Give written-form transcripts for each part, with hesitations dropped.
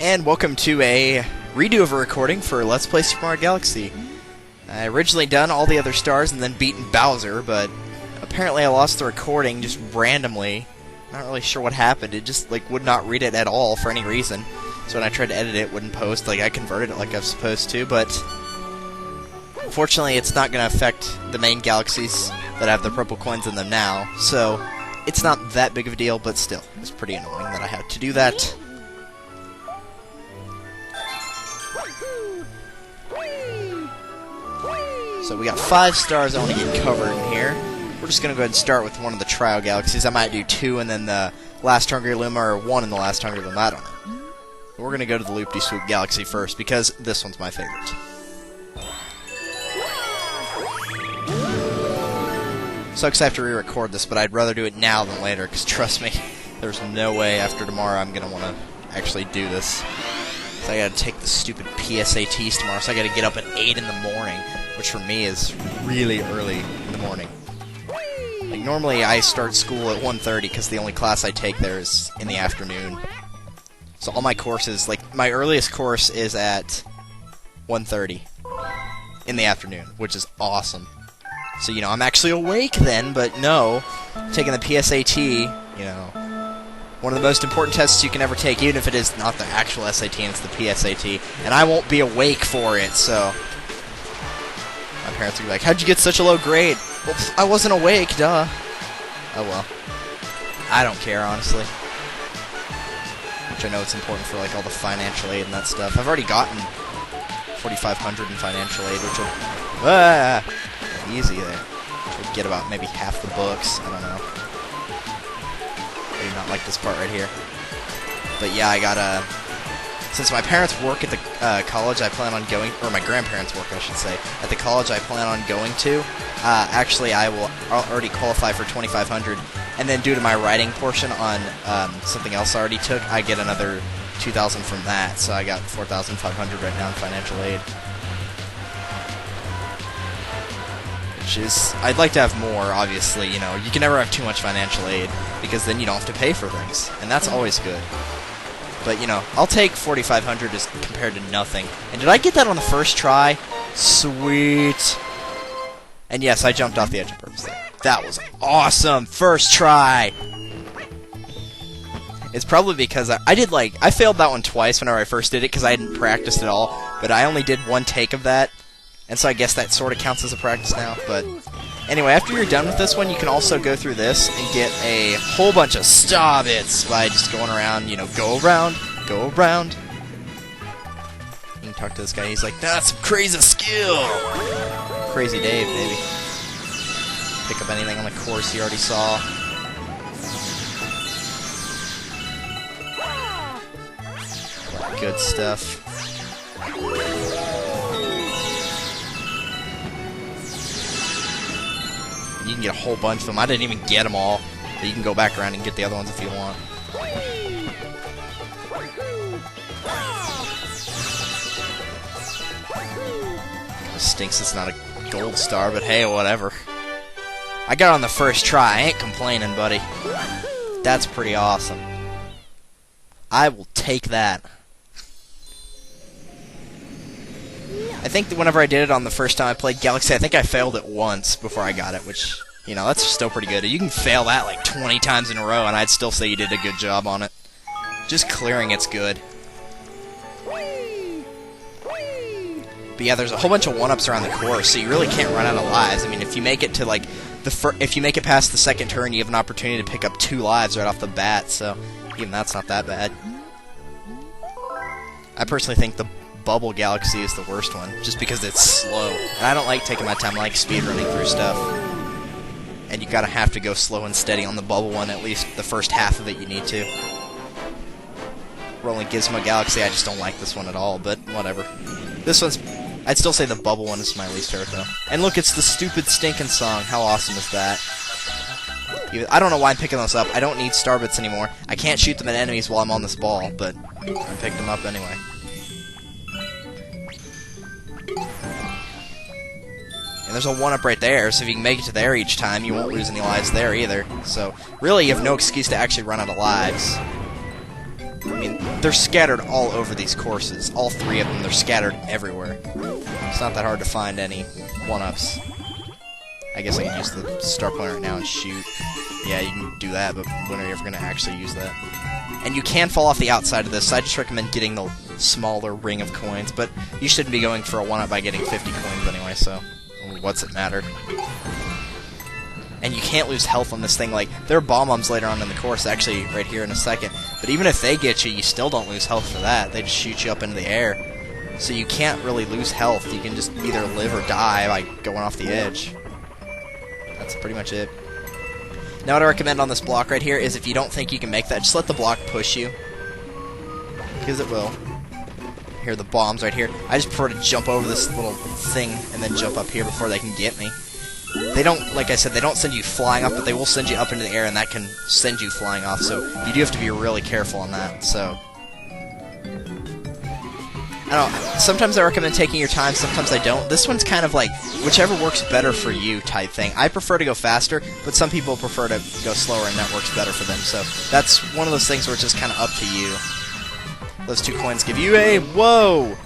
And welcome to a redo of a recording for Let's Play Super Mario Galaxy. I originally done all the other stars and then beaten Bowser, but apparently I lost the recording just randomly. Not really sure what happened. It just would not read it at all for any reason. So when I tried to edit it, it wouldn't post. I converted it like I was supposed to, but unfortunately it's not going to affect the main galaxies that have the purple coins in them now. So it's not that big of a deal, but still, it's pretty annoying that I had to do that. So we got 5 stars I want to get covered in here. We're just going to go ahead and start with one of the trial galaxies. I might do 2 and then the last Hungry Luma, or 1 and the last Hungry Luma, I don't know. But we're going to go to the Loop-de-Swoop galaxy first, because this one's my favorite. Sucks I have to re-record this, but I'd rather do it now than later, because trust me, there's no way after tomorrow I'm going to want to actually do this. So I gotta take the stupid PSATs tomorrow, so I gotta get up at 8 in the morning, which for me is really early in the morning. Like, normally I start school at 1:30 because the only class I take there is in the afternoon. So all my courses, like, my earliest course is at 1:30 in the afternoon, which is awesome. So, you know, I'm actually awake then, but no, taking the PSAT, you know, one of the most important tests you can ever take, even if it is not the actual SAT and it's the PSAT, and I won't be awake for it, so my parents will be like, how'd you get such a low grade? Well, I wasn't awake, duh. Oh well. I don't care, honestly. Which I know it's important for, like, all the financial aid and that stuff. I've already gotten 4,500 in financial aid, which will... easy there. Which will get about maybe half the books, I don't know. I do not like this part right here. But yeah, I got since my parents work at the college I plan on going, or my grandparents work, I should say, at the college I plan on going to, actually I will already qualify for 2,500, and then due to my writing portion on something else I already took, I get another 2,000 from that, so I got 4,500 right now in financial aid. Which is, I'd like to have more, obviously, you know, you can never have too much financial aid, because then you don't have to pay for things, and that's always good. But, you know, I'll take 4,500 as compared to nothing. And did I get that on the first try? Sweet! And yes, I jumped off the edge on purpose there. That was awesome! First try! It's probably because I failed that one twice whenever I first did it, because I hadn't practiced at all, but I only did 1 take of that. And so I guess that sort of counts as a practice now, but... Anyway, after you're done with this one, you can also go through this and get a whole bunch of star bits by just going around, you know, go around, go around. You can talk to this guy, he's like, that's some crazy skill! Crazy Dave, baby. Pick up anything on the course you already saw. Good stuff. You can get a whole bunch of them. I didn't even get them all. But you can go back around and get the other ones if you want. Kinda stinks it's not a gold star, but hey, whatever. I got it on the first try. I ain't complaining, buddy. That's pretty awesome. I will take that. I think that whenever I did it on the first time I played Galaxy, I think I failed it once before I got it, which, you know, that's still pretty good. You can fail that like 20 times in a row, and I'd still say you did a good job on it. Just clearing it's good. But yeah, there's a whole bunch of 1-ups around the course, so you really can't run out of lives. I mean, if you make it to, like, if you make it past the second turn, you have an opportunity to pick up 2 lives right off the bat, so even that's not that bad. I personally think the Bubble Galaxy is the worst one, just because it's slow. And I don't like taking my time, I like speedrunning through stuff. And you gotta have to go slow and steady on the Bubble one, at least the first half of it you need to. Rolling Gizmo Galaxy, I just don't like this one at all, but whatever. This one's... I'd still say the Bubble one is my least favorite, though. And look, it's the stupid stinking song. How awesome is that? I don't know why I'm picking those up. I don't need star bits anymore. I can't shoot them at enemies while I'm on this ball, but I picked them up anyway. And there's a 1-up right there, so if you can make it to there each time, you won't lose any lives there either. So, really, you have no excuse to actually run out of lives. I mean, they're scattered all over these courses. All 3 of them, they're scattered everywhere. It's not that hard to find any 1-ups. I guess I can use the star pointer right now and shoot. Yeah, you can do that, but when are you ever going to actually use that? And you can fall off the outside of this, so I just recommend getting the smaller ring of coins, but you shouldn't be going for a 1-up by getting 50 coins anyway, so what's it matter? And you can't lose health on this thing. Like, there are bomb-ums later on in the course, actually, right here in a second. But even if they get you, you still don't lose health for that. They just shoot you up into the air. So you can't really lose health. You can just either live or die by going off the edge. That's pretty much it. Now what I recommend on this block right here is if you don't think you can make that, just let the block push you. Because it will. Here are the bombs right here. I just prefer to jump over this little thing and then jump up here before they can get me. They don't, like I said, they don't send you flying up, but they will send you up into the air, and that can send you flying off, so you do have to be really careful on that, so... I don't know, sometimes I recommend taking your time, sometimes I don't. This one's kind of like, whichever works better for you type thing. I prefer to go faster, but some people prefer to go slower, and that works better for them, so that's one of those things where it's just kind of up to you. Those 2 coins give you a... Whoa!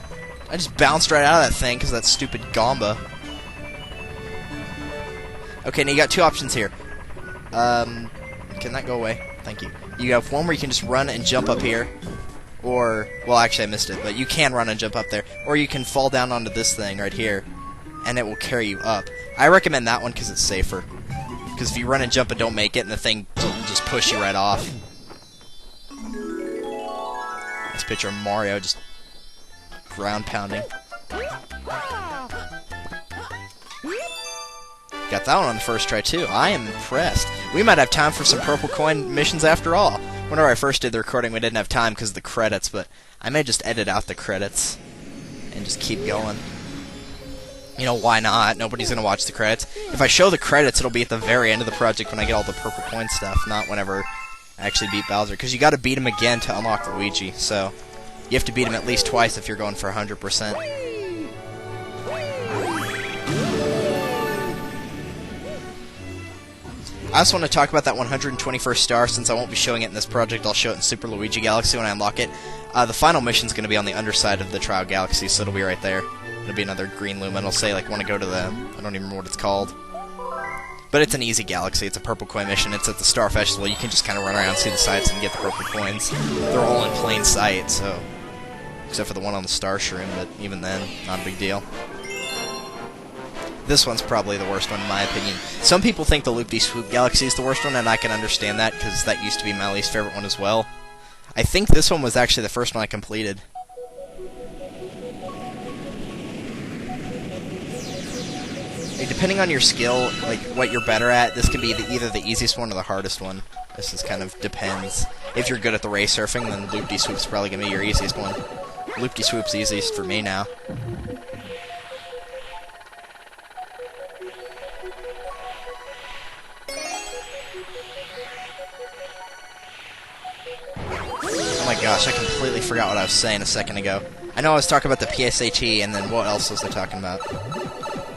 I just bounced right out of that thing because of that stupid Gamba. Okay, now you got 2 options here. Can that go away? Thank you. You have one where you can just run and jump up here. Or, well, actually I missed it, but you can run and jump up there. Or you can fall down onto this thing right here, and it will carry you up. I recommend that one because it's safer. Because if you run and jump and don't make it, and the thing will just push you right off. This picture of Mario just ground pounding. Got that one on the first try, too. I am impressed. We might have time for some purple coin missions after all. Whenever I first did the recording, we didn't have time because of the credits, but I may just edit out the credits and just keep going. You know, why not? Nobody's going to watch the credits. If I show the credits, it'll be at the very end of the project when I get all the purple coin stuff, not whenever I actually beat Bowser. Because you got to beat him again to unlock Luigi, so you have to beat him at least twice if you're going for 100%. I also want to talk about that 121st star. Since I won't be showing it in this project, I'll show it in Super Luigi Galaxy when I unlock it. The final mission's going to be on the underside of the Trial Galaxy, so it'll be right there. It'll be another green lumen. It'll say, like, want to go to the... I don't even remember what it's called. But it's an easy galaxy. It's a purple coin mission. It's at the Star Festival. You can just kind of run around, see the sights, and get the purple coins. They're all in plain sight, so... Except for the one on the Star Shroom, but even then, not a big deal. This one's probably the worst one, in my opinion. Some people think the Loop-de-Swoop Galaxy is the worst one, and I can understand that, because that used to be my least favorite one as well. I think this one was actually the first one I completed. Like, depending on your skill, like, what you're better at, this can be either the easiest one or the hardest one. This just kind of depends. If you're good at the ray surfing, then Loop-de-Swoop's probably going to be your easiest one. Loop-de-Swoop's easiest for me now. Oh my gosh, I completely forgot what I was saying a second ago. I know I was talking about the PSAT, and then what else was I talking about?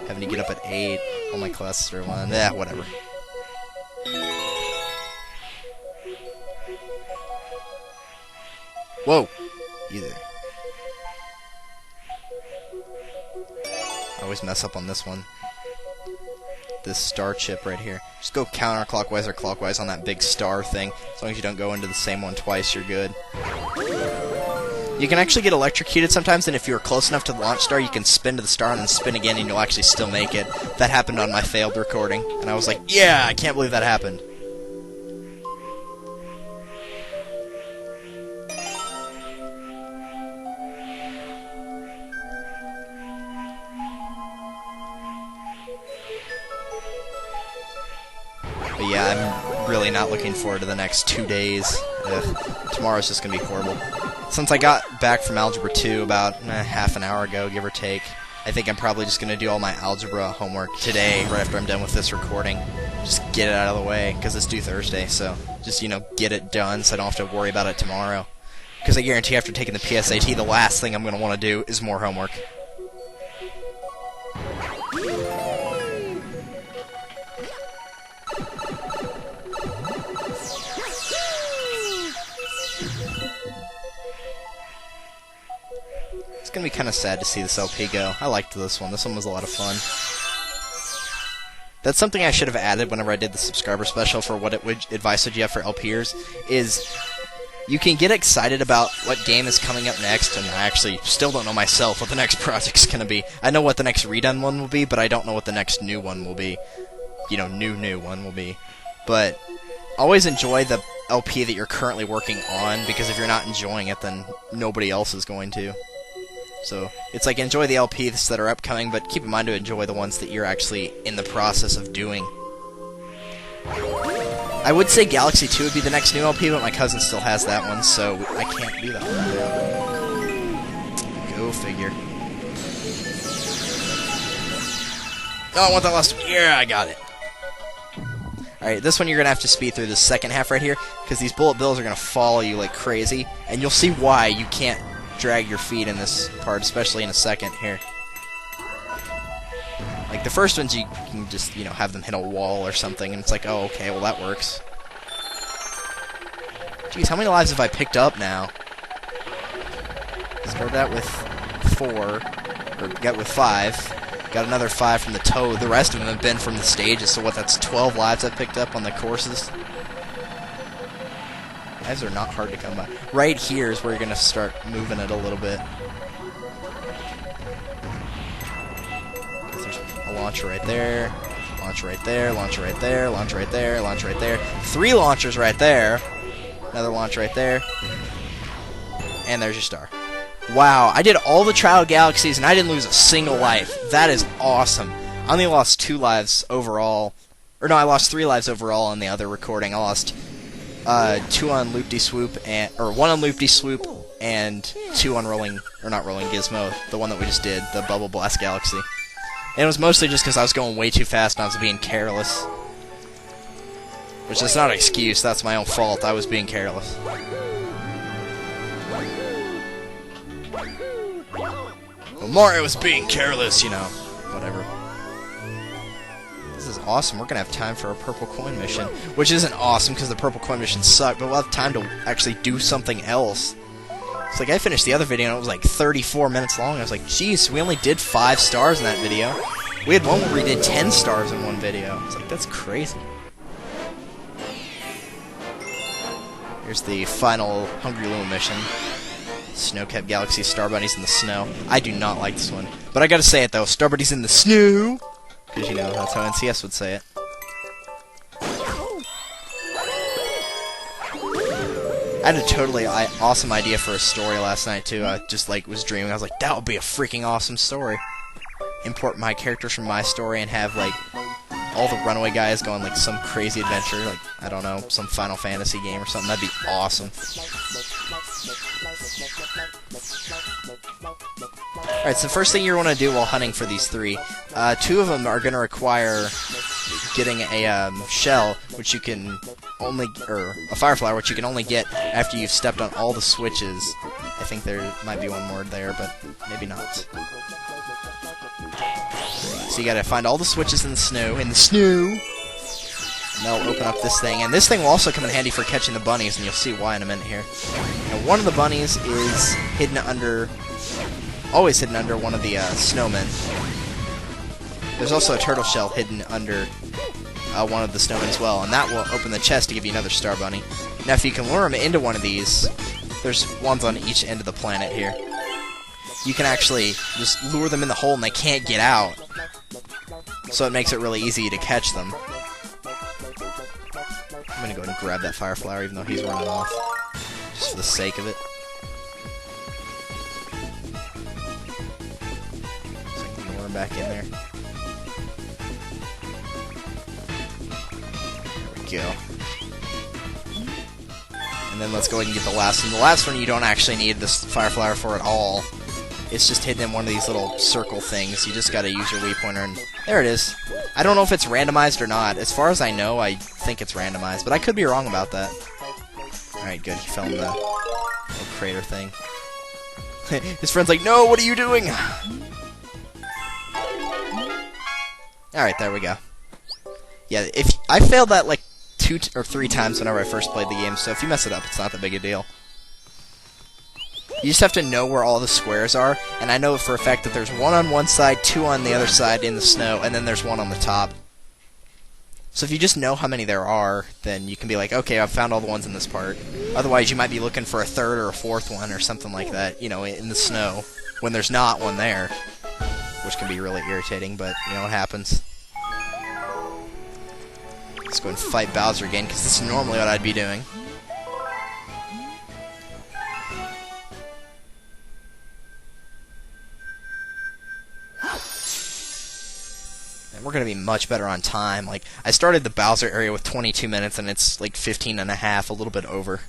Having to get up at 8, all my classes are 1, yeah, whatever. Whoa! Either. I always mess up on this one. This star chip right here. Just go counterclockwise or clockwise on that big star thing. As long as you don't go into the same one twice, you're good. You can actually get electrocuted sometimes, and if you're close enough to the launch star, you can spin to the star and then spin again, and you'll actually still make it. That happened on my failed recording, and I was like, yeah, I can't believe that happened. But yeah, I'm really not looking forward to the next 2 days. Tomorrow's just going to be horrible. Since I got back from Algebra 2 about half an hour ago, give or take, I think I'm probably just going to do all my algebra homework today, right after I'm done with this recording. Just get it out of the way, because it's due Thursday, so just, you know, get it done so I don't have to worry about it tomorrow. Because I guarantee after taking the PSAT, the last thing I'm going to want to do is more homework. gonna be kind of sad to see this LP go. I liked this one. This one was a lot of fun. That's something I should have added whenever I did the subscriber special for what advice would you have for LPers, is you can get excited about what game is coming up next, and I actually still don't know myself what the next project's going to be. I know what the next redone one will be, but I don't know what the next new one will be. You know, new one will be. But always enjoy the LP that you're currently working on, because if you're not enjoying it, then nobody else is going to. So, it's like, enjoy the LPs that are upcoming, but keep in mind to enjoy the ones that you're actually in the process of doing. I would say Galaxy 2 would be the next new LP, but my cousin still has that one, so I can't do that one. Go figure. Oh, I want that last one. Yeah, I got it. Alright, this one you're going to have to speed through the second half right here, because these bullet bills are going to follow you like crazy, and you'll see why you can't drag your feet in this part, especially in a second here. Like, the first ones, you can just, you know, have them hit a wall or something, and it's like, oh, okay, well, that works. Jeez, how many lives have I picked up now? Started out with 4, or got with 5, got another 5 from the Toad. The rest of them have been from the stages, so what, that's 12 lives I've picked up on the courses? Lives are not hard to come by. Right here is where you're going to start moving it a little bit. There's a launcher right there, launcher right there, launcher right there, launcher right there, launcher right there. 3 launchers right there. Another launch right there. And there's your star. Wow, I did all the Trial Galaxies and I didn't lose a single life. That is awesome. I only lost 2 lives overall. Or no, I lost 3 lives overall on the other recording. I lost 2 on Loop-de-Swoop, or 1 on Loop-de-Swoop, and 2 on Rolling Gizmo, the one that we just did, the Bubble Blast Galaxy. And it was mostly just because I was going way too fast and I was being careless. Which is not an excuse, that's my own fault, I was being careless. Well, Mario was being careless, you know, whatever. This is awesome. We're going to have time for a purple coin mission, which isn't awesome because the purple coin missions suck, but we'll have time to actually do something else. It's like I finished the other video and it was like 34 minutes long. I was like, jeez, we only did 5 stars in that video. We had one where we did 10 stars in one video. It's like, that's crazy. Here's the final Hungry Luma mission. Snow-capped Galaxy, Star Bunnies in the snow. I do not like this one. But I gotta say it though, Star Bunnies in the snow! Because, you know, that's how NCS would say it. I had a totally awesome idea for a story last night, too. I just, like, was dreaming. I was like, that would be a freaking awesome story. Import my characters from my story and have, like, all the runaway guys go on, like, some crazy adventure. Like, I don't know, some Final Fantasy game or something. That'd be awesome. Alright, so the first thing you want to do while hunting for these 3, 2 of them are going to require getting a shell, which you can only, or a fireflower, which you can only get after you've stepped on all the switches. I think there might be one more there, but maybe not. So you gotta find all the switches in the snow, and they'll open up this thing, and this thing will also come in handy for catching the bunnies, and you'll see why in a minute here. Now, one of the bunnies is hidden under, always hidden under one of the snowmen. There's also a turtle shell hidden under one of the snowmen as well, and that will open the chest to give you another star bunny. Now, if you can lure them into one of these, there's ones on each end of the planet here. You can actually just lure them in the hole and they can't get out. So it makes it really easy to catch them. I'm gonna go ahead and grab that fire flower even though he's running off. Just for the sake of it. So I can lure him back in there. There we go. And then let's go ahead and get the last one. The last one you don't actually need this fire flower for at all. It's just hidden in one of these little circle things. You just gotta use your Wii pointer and... there it is. I don't know if it's randomized or not. As far as I know, I think it's randomized, but I could be wrong about that. Alright, good. He fell in the little crater thing. His friend's like, no, what are you doing? Alright, there we go. Yeah, if I failed that like 2 or 3 times whenever I first played the game, so if you mess it up, it's not that big a deal. You just have to know where all the squares are, and I know for a fact that there's one on one side, two on the other side in the snow, and then there's one on the top. So if you just know how many there are, then you can be like, okay, I've found all the ones in this part. Otherwise, you might be looking for a third or a fourth one or something like that, you know, in the snow, when there's not one there, which can be really irritating, but you know what happens. Let's go and fight Bowser again, because this is normally what I'd be doing. And we're going to be much better on time. Like, I started the Bowser area with 22 minutes, and it's like 15 and a half, a little bit over.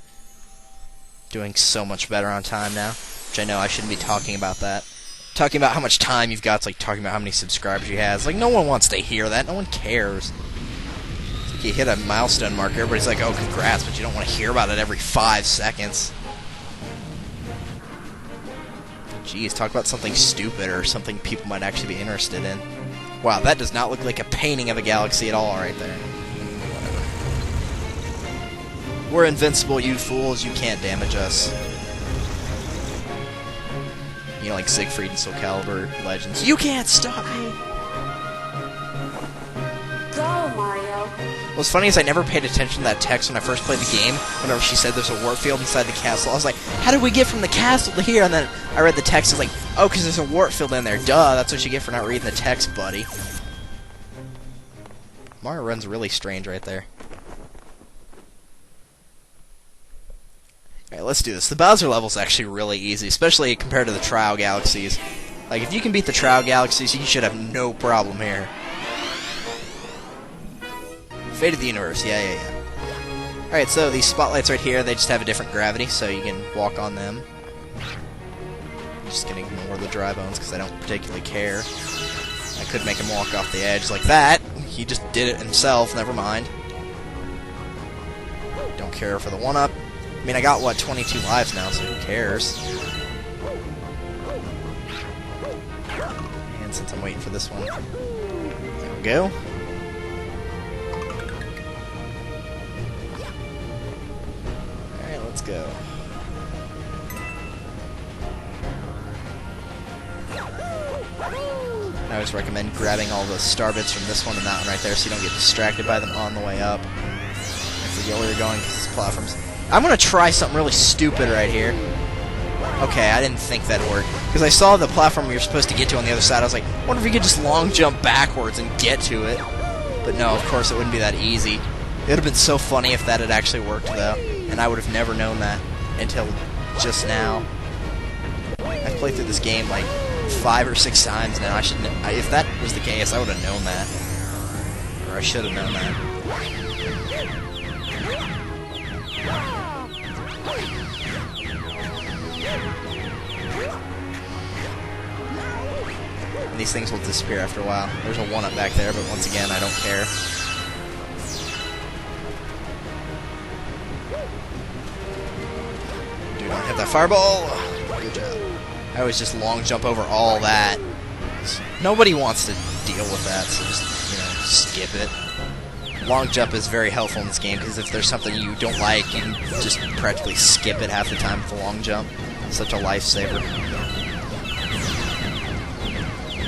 Doing so much better on time now, which I know I shouldn't be talking about that. Talking about how much time you've got, it's like talking about how many subscribers you have. It's like, no one wants to hear that. No one cares. It's like you hit a milestone marker, everybody's like, oh, congrats, but you don't want to hear about it every 5 seconds. Jeez, talk about something stupid or something people might actually be interested in. Wow, that does not look like a painting of a galaxy at all right there. Whatever. We're invincible, you fools. You can't damage us. You know, like Siegfried and Soul Calibur Legends. You can't stop me! Go, Mario. What's funny is I never paid attention to that text when I first played the game. Whenever she said there's a warp field inside the castle, I was like, how did we get from the castle to here? And then I read the text, it's like, oh, because there's a warp field in there. Duh, that's what you get for not reading the text, buddy. Mario runs really strange right there. Alright, let's do this. The Bowser level's actually really easy, especially compared to the Trial Galaxies. Like, if you can beat the Trial Galaxies, you should have no problem here. Fate of the Universe, yeah. Alright, so these spotlights right here, they just have a different gravity, so you can walk on them. I'm just gonna ignore the dry bones, because I don't particularly care. I could make him walk off the edge like that. He just did it himself, never mind. Don't care for the one-up. I mean, I got, what, 22 lives now, so who cares? And since I'm waiting for this one, there we go. Alright, let's go. I always recommend grabbing all the star bits from this one and that one right there so you don't get distracted by them on the way up. And forget where you're going because it's platforms. I'm going to try something really stupid right here. Okay, I didn't think that'd work. Because I saw the platform you're supposed to get to on the other side. I was like, I wonder if you could just long jump backwards and get to it. But no, of course it wouldn't be that easy. It would have been so funny if that had actually worked, though. And I would have never known that until just now. I've played through this game like 5 or 6 times now. If that was the case, I would have known that. Or I should have known that. And these things will disappear after a while. There's a one-up back there, but once again, I don't care. Dude, don't hit that fireball! Good job. I always just long jump over all that. Nobody wants to deal with that, so just, you know, skip it. Long jump is very helpful in this game, because if there's something you don't like, you can just practically skip it half the time with the long jump. It's such a lifesaver.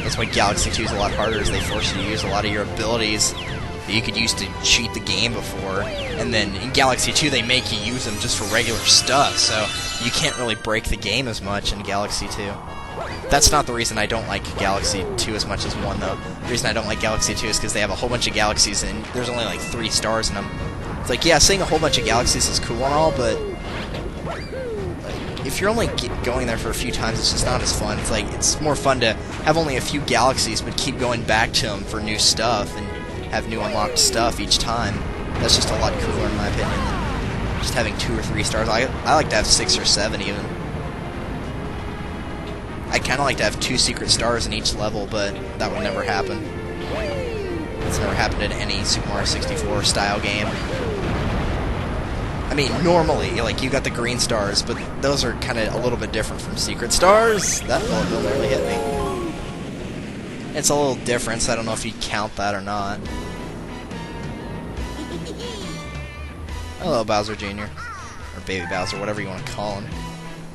That's why Galaxy 2 is a lot harder, is they force you to use a lot of your abilities that you could use to cheat the game before. And then in Galaxy 2, they make you use them just for regular stuff, so you can't really break the game as much in Galaxy 2. That's not the reason I don't like Galaxy 2 as much as 1, though. The reason I don't like Galaxy 2 is because they have a whole bunch of galaxies, and there's only like 3 stars in them. It's like, yeah, seeing a whole bunch of galaxies is cool and all, but like, if you're only going there for a few times, it's just not as fun. It's like, it's more fun to have only a few galaxies, but keep going back to them for new stuff, and have new unlocked stuff each time. That's just a lot cooler, in my opinion, than just having 2 or 3 stars. I like to have 6 or 7, even. I'd kind of like to have 2 secret stars in each level, but that would never happen. It's never happened in any Super Mario 64 style game. I mean, normally, like, you got the green stars, but those are kind of a little bit different from secret stars. That bullet bill nearly hit me. It's a little different, so I don't know if you'd count that or not. Hello, Bowser Jr. Or Baby Bowser, whatever you want to call him.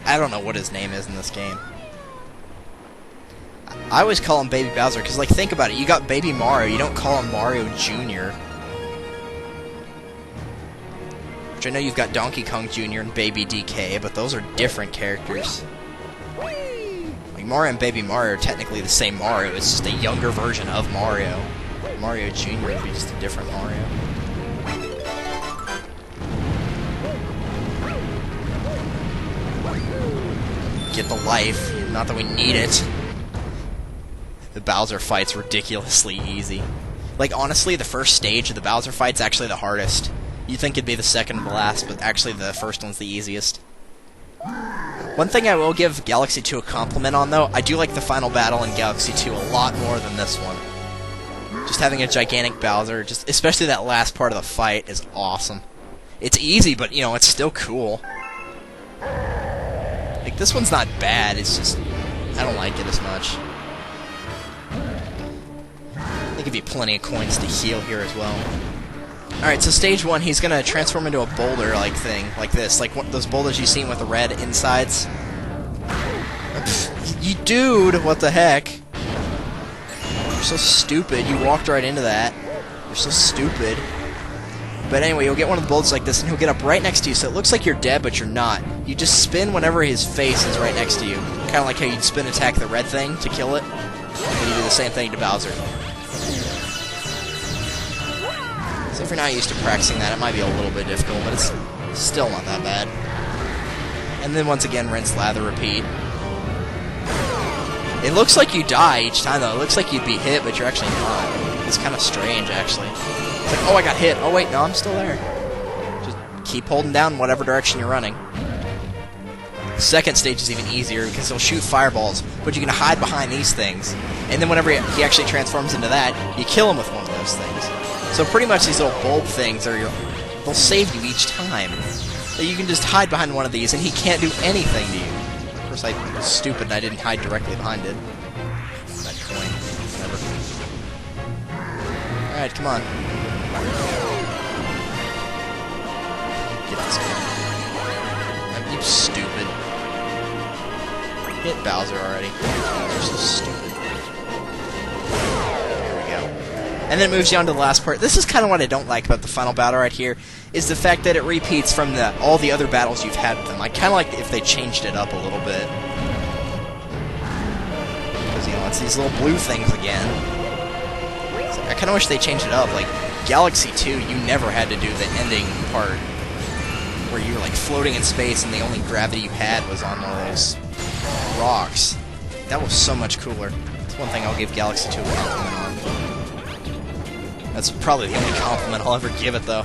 I don't know what his name is in this game. I always call him Baby Bowser, because, like, think about it. You got Baby Mario, you don't call him Mario Jr. Which I know you've got Donkey Kong Jr. and Baby DK, but those are different characters. Like, Mario and Baby Mario are technically the same Mario, it's just a younger version of Mario. Mario Jr. would be just a different Mario. Get the life. Not that we need it. The Bowser fight's ridiculously easy. Like, honestly, the first stage of the Bowser fight's actually the hardest. You'd think it'd be the second to last, but actually the first one's the easiest. One thing I will give Galaxy 2 a compliment on, though, I do like the final battle in Galaxy 2 a lot more than this one. Just having a gigantic Bowser, just especially that last part of the fight, is awesome. It's easy, but, you know, it's still cool. Like, this one's not bad, it's just, I don't like it as much. They give you plenty of coins to heal here as well. Alright, so stage 1, he's gonna transform into a boulder-like thing, like this. Like those boulders you've seen with the red insides. You dude, what the heck? You're so stupid, you walked right into that. You're so stupid. But anyway, you'll get one of the boulders like this, and he'll get up right next to you, so it looks like you're dead, but you're not. You just spin whenever his face is right next to you. Kind of like how you'd spin attack the red thing to kill it. And you do the same thing to Bowser. So if you're not used to practicing that, it might be a little bit difficult, but it's still not that bad. And then once again, rinse, lather, repeat. It looks like you die each time, though. It looks like you'd be hit, but you're actually not. It's kind of strange, actually. It's like, oh, I got hit. Oh, wait, no, I'm still there. Just keep holding down whatever direction you're running. Second stage is even easier, because he'll shoot fireballs, but you can hide behind these things. And then whenever he actually transforms into that, you kill him with one of those things. So pretty much these little bulb things they'll save you each time. So you can just hide behind one of these, and he can't do anything to you. Of course, I was stupid and I didn't hide directly behind it. That coin, whatever. Alright, come on. Get this guy. You stupid. Hit Bowser already. You're so stupid. And then it moves you on to the last part. This is kind of what I don't like about the final battle right here, is the fact that it repeats from all the other battles you've had with them. I kind of like if they changed it up a little bit. Because, you know, it's these little blue things again. So I kind of wish they changed it up. Like, Galaxy 2, you never had to do the ending part, where you were, like, floating in space and the only gravity you had was on one of those rocks. That was so much cooler. That's one thing I'll give Galaxy 2 a compliment on. That's probably the only compliment I'll ever give it, though.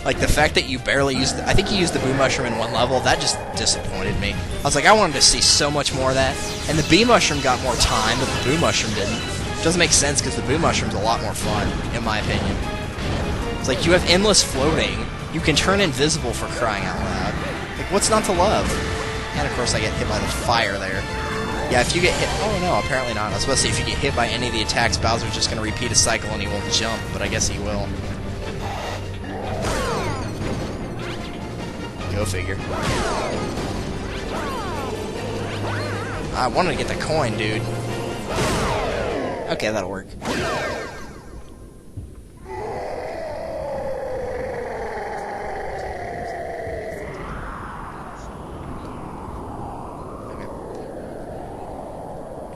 Like, the fact that you barely used... I think you used the Boo Mushroom in one level, that just disappointed me. I was like, I wanted to see so much more of that. And the Bee Mushroom got more time, but the Boo Mushroom didn't. It doesn't make sense, because the Boo Mushroom's a lot more fun, in my opinion. It's like, you have endless floating. You can turn invisible for crying out loud. Like, what's not to love? And, of course, I get hit by the fire there. Yeah, if you get hit... Oh, no, apparently not. I was about to say, if you get hit by any of the attacks, Bowser's just going to repeat a cycle and he won't jump, but I guess he will. Go figure. I wanted to get the coin, dude. Okay, that'll work.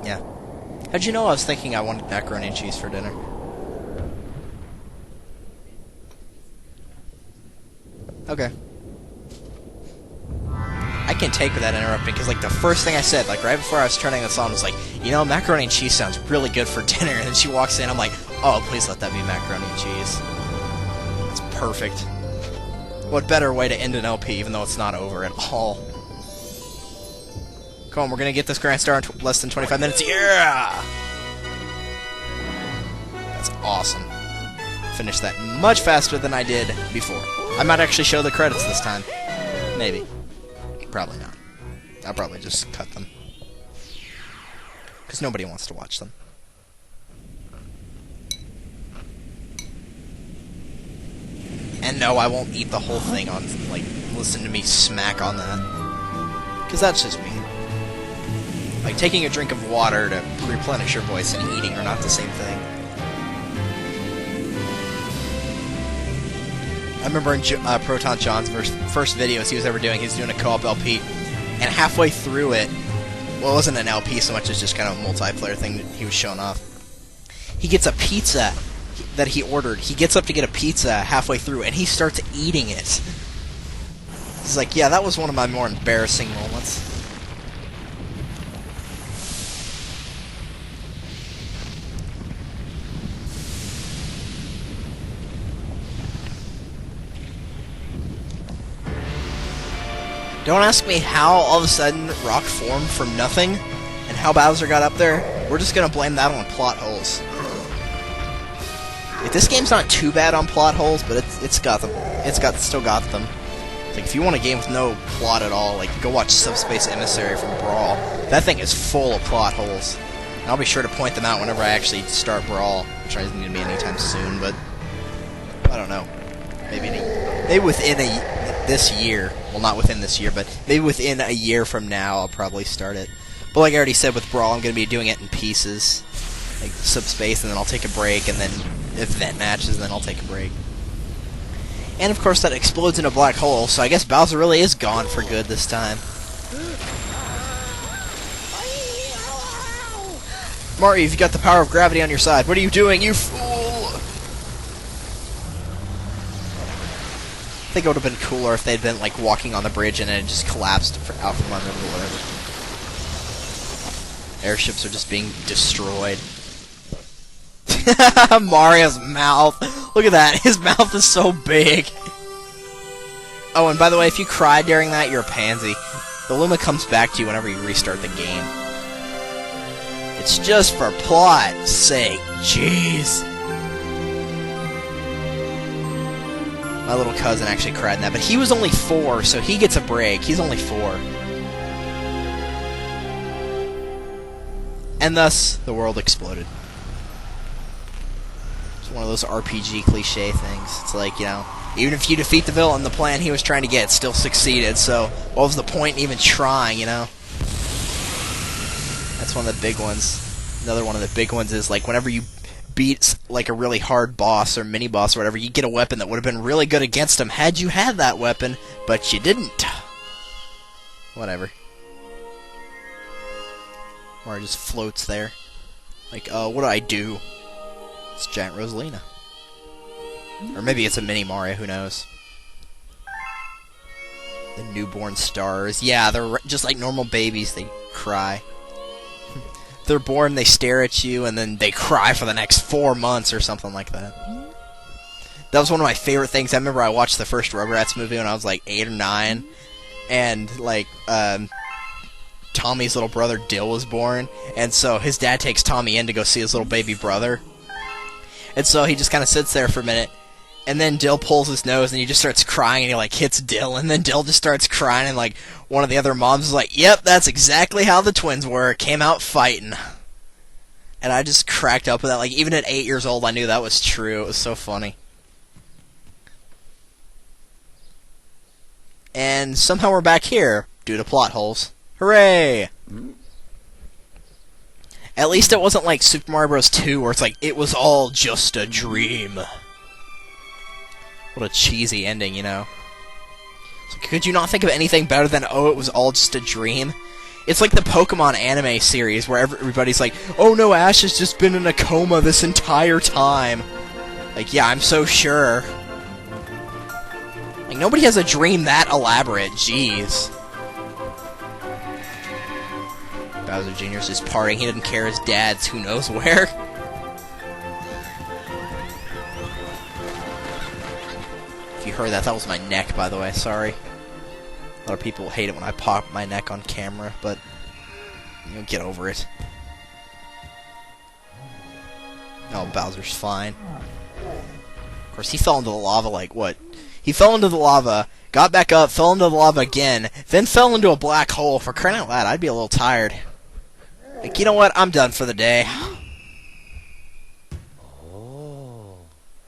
Yeah. How'd you know I was thinking I wanted macaroni and cheese for dinner? Okay. I can take that interrupting, because, like, the first thing I said, like, right before I was turning this on, was like, you know, macaroni and cheese sounds really good for dinner, and then she walks in, I'm like, oh, please let that be macaroni and cheese. It's perfect. What better way to end an LP, even though it's not over at all. Come on, we're gonna get this Grand Star in less than 25 minutes. Yeah! That's awesome. Finished that much faster than I did before. I might actually show the credits this time. Maybe. Probably not. I'll probably just cut them. Because nobody wants to watch them. And no, I won't eat the whole thing on, like, listen to me smack on that. Because that's just me. Like, taking a drink of water to replenish your voice and eating are not the same thing. I remember in Proton John's first videos he was ever doing, he was doing a co-op LP, and halfway through it, well, it wasn't an LP so much as just kind of a multiplayer thing that he was showing off. He gets a pizza that he ordered. He gets up to get a pizza halfway through, and he starts eating it. He's like, yeah, that was one of my more embarrassing moments. Don't ask me how all of a sudden Rock formed from nothing and how Bowser got up there. We're just gonna blame that on plot holes. Like, this game's not too bad on plot holes, but it's got them. Still got them. Like, if you want a game with no plot at all, like, go watch Subspace Emissary from Brawl. That thing is full of plot holes. And I'll be sure to point them out whenever I actually start Brawl, which isn't going to be anytime soon, but I don't know. Maybe within this year. Well, not within this year, but maybe within a year from now I'll probably start it. But like I already said with Brawl, I'm going to be doing it in pieces. Like, Subspace, and then I'll take a break, and then event matches, and then I'll take a break. And of course that explodes in a black hole, so I guess Bowser really is gone for good this time. Mario, you've got the power of gravity on your side. What are you doing, you fool? I think it would have been cooler if they'd been like walking on the bridge and it had just collapsed out from under them or whatever. Airships are just being destroyed. Mario's mouth. Look at that. His mouth is so big. Oh, and by the way, if you cry during that, you're a pansy. The Luma comes back to you whenever you restart the game. It's just for plot's sake. Jeez. My little cousin actually cried in that, but he was only 4, so he gets a break. He's only 4. And thus, the world exploded. One of those RPG cliche things. It's like, you know, even if you defeat the villain, the plan he was trying to get still succeeded, so what was the point in even trying, you know? That's one of the big ones. Another one of the big ones is, like, whenever you beat, like, a really hard boss or mini-boss or whatever, you get a weapon that would have been really good against him had you had that weapon, but you didn't. Whatever. Or it just floats there. Like, what do I do? It's Giant Rosalina. Or maybe it's a mini Mario, who knows. The newborn stars. Yeah, they're just like normal babies, they cry. They're born, they stare at you, and then they cry for the next 4 months or something like that. That was one of my favorite things. I remember I watched the first Rugrats movie when I was like 8 or 9, and like, Tommy's little brother Dill was born, and so his dad takes Tommy in to go see his little baby brother. And so he just kind of sits there for a minute, and then Dill pulls his nose, and he just starts crying, and he, like, hits Dill, and then Dill just starts crying, and, like, one of the other moms is like, yep, that's exactly how the twins were, came out fighting. And I just cracked up with that. Like, even at 8 years old, I knew that was true. It was so funny. And somehow we're back here, due to plot holes. Hooray! At least it wasn't like Super Mario Bros. 2, where it's like, it was all just a dream. What a cheesy ending, you know? So could you not think of anything better than, oh, it was all just a dream? It's like the Pokemon anime series, where everybody's like, oh no, Ash has just been in a coma this entire time. Like, yeah, I'm so sure. Like, nobody has a dream that elaborate, jeez. Bowser Jr.'s just partying. He didn't care his dad's who knows where. If you heard that, that was my neck, by the way. Sorry. A lot of people hate it when I pop my neck on camera, but you know, get over it. Oh, Bowser's fine. Of course, he fell into the lava like, what? He fell into the lava, got back up, fell into the lava again, then fell into a black hole. For crying out loud, I'd be a little tired. Like, you know what? I'm done for the day.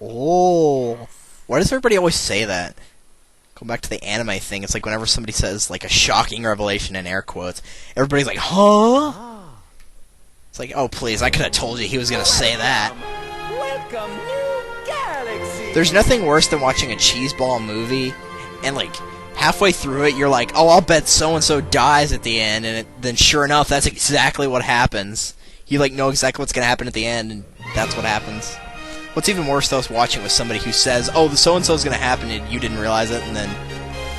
Oh. Why does everybody always say that? Go back to the anime thing. It's like whenever somebody says like a shocking revelation in air quotes, everybody's like, huh? It's like, oh please, I could have told you he was gonna say that. Welcome, new Galaxies. There's nothing worse than watching a cheeseball movie, and like halfway through it, you're like, oh, I'll bet so and so dies at the end, and then sure enough, that's exactly what happens. You like know exactly what's gonna happen at the end, and that's what happens. What's even worse though is watching with somebody who says, oh, the so and so's gonna happen, and you didn't realize it, and then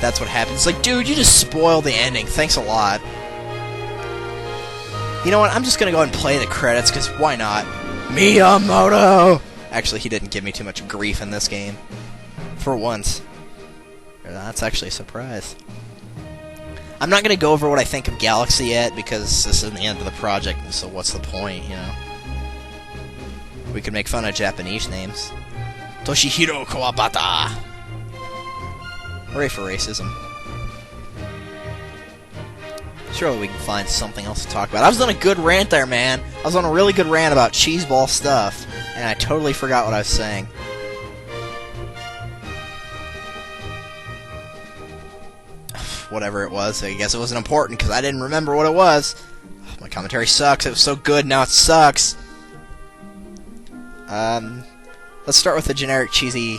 that's what happens. It's like, dude, you just spoiled the ending. Thanks a lot. You know what? I'm just gonna go ahead and play the credits, because why not? Miyamoto! Actually, he didn't give me too much grief in this game. For once. That's actually a surprise. I'm not gonna go over what I think of Galaxy yet, because this is the end of the project, so what's the point, you know? We could make fun of Japanese names. Toshihiro Kawabata! Hooray for racism. Surely we can find something else to talk about. I was on a good rant there, man. I was on a really good rant about cheeseball stuff, and I totally forgot what I was saying. Whatever it was, I guess it wasn't important because I didn't remember what it was. My commentary sucks. It was so good, now it sucks. Let's start with the generic cheesy,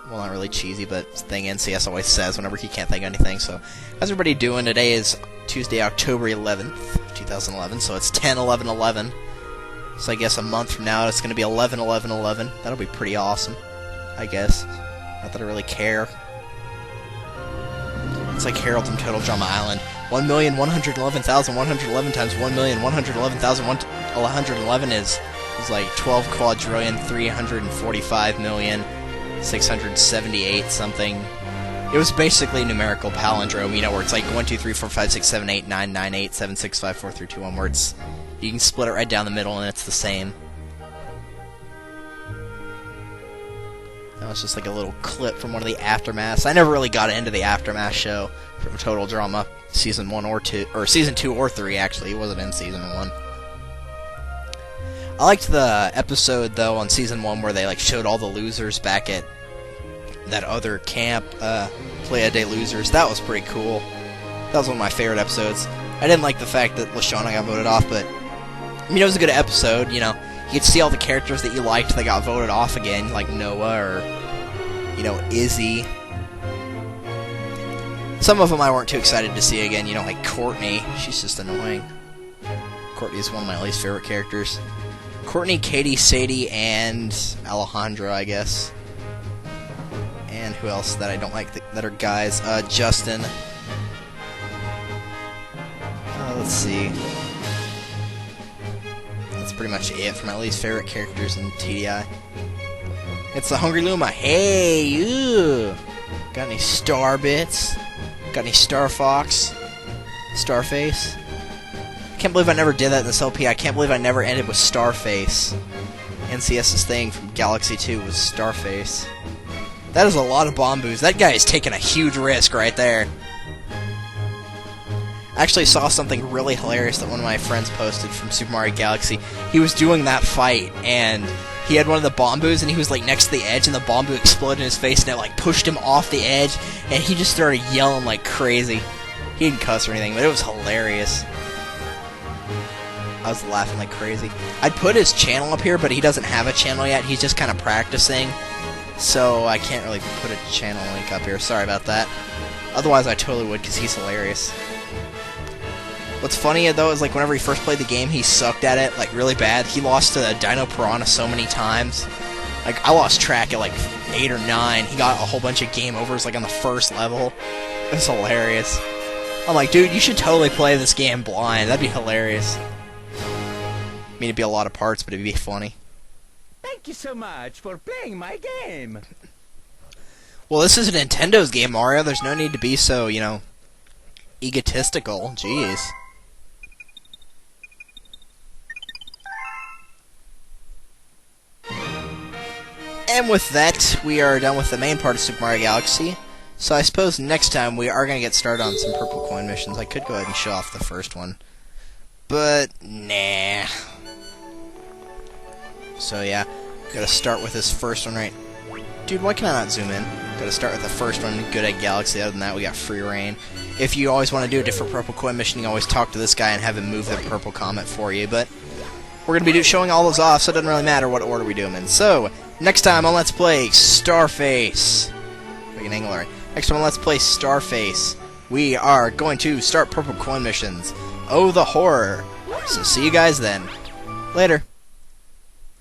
well, not really cheesy, but thing NCS always says whenever he can't think of anything. So, how's everybody doing? Today is Tuesday, October 11th, 2011, so it's 10/11/11. So I guess a month from now it's going to be 11/11/11. That'll be pretty awesome, I guess. Not that I really care. It's like Harold from Total Drama Island. 1,111,111 times 1,111,111 is like 12 quadrillion 345,678 something. It was basically a numerical palindrome, you know, where it's like 1, 2, 3, 4, 5, 6, 7, 8, 9, 9, 8, 7, 6, 5, 4, 3, 2, 1, where it's, you can split it right down the middle and it's the same. That was just like a little clip from one of the Aftermaths. I never really got into the Aftermath show from Total Drama, Season 1 or 2, or Season 2 or 3, actually. It wasn't in Season 1. I liked the episode, though, on Season 1 where they like showed all the losers back at that other camp, Playa de Losers. That was pretty cool. That was one of my favorite episodes. I didn't like the fact that Lashana got voted off, but I mean, it was a good episode, you know. You could see all the characters that you liked that got voted off again, like Noah or, you know, Izzy. Some of them I weren't too excited to see again, you know, like Courtney. She's just annoying. Courtney is one of my least favorite characters. Courtney, Katie, Sadie, and Alejandra, I guess. And who else that I don't like that are guys? Justin. Let's see. That's pretty much it for my least favorite characters in TDI. It's the Hungry Luma. Hey, you! Got any star bits? Got any Star Fox? Starface? I can't believe I never did that in this LP. I can't believe I never ended with Starface. NCS's thing from Galaxy 2 was Starface. That is a lot of bombos. That guy is taking a huge risk right there. I actually saw something really hilarious that one of my friends posted from Super Mario Galaxy. He was doing that fight, and he had one of the bombos, and he was like next to the edge, and the bombo exploded in his face, and it like pushed him off the edge, and he just started yelling like crazy. He didn't cuss or anything, but it was hilarious. I was laughing like crazy. I'd put his channel up here, but he doesn't have a channel yet. He's just kind of practicing, so I can't really put a channel link up here. Sorry about that. Otherwise, I totally would, because he's hilarious. What's funny, though, is like whenever he first played the game, he sucked at it, like, really bad. He lost to Dino Piranha so many times. Like, I lost track at, like, 8 or 9. He got a whole bunch of game overs, like, on the first level. It was hilarious. I'm like, dude, you should totally play this game blind. That'd be hilarious. I mean, it'd be a lot of parts, but it'd be funny. Thank you so much for playing my game. Well, this is Nintendo's game, Mario. There's no need to be so, you know, egotistical. Jeez. And with that, we are done with the main part of Super Mario Galaxy. So I suppose next time we are going to get started on some purple coin missions. I could go ahead and show off the first one. But, nah. So yeah, gotta start with this first one right... Dude, why can I not zoom in? Gotta start with the first one, good at Galaxy. Other than that, we got free reign. If you always want to do a different purple coin mission, you can always talk to this guy and have him move the purple comet for you, but we're going to be showing all those off, so it doesn't really matter what order we do them in. So, next time on Let's Play Starface. We can angle right. Next time on Let's Play Starface, we are going to start purple coin missions. Oh, the horror. So see you guys then. Later.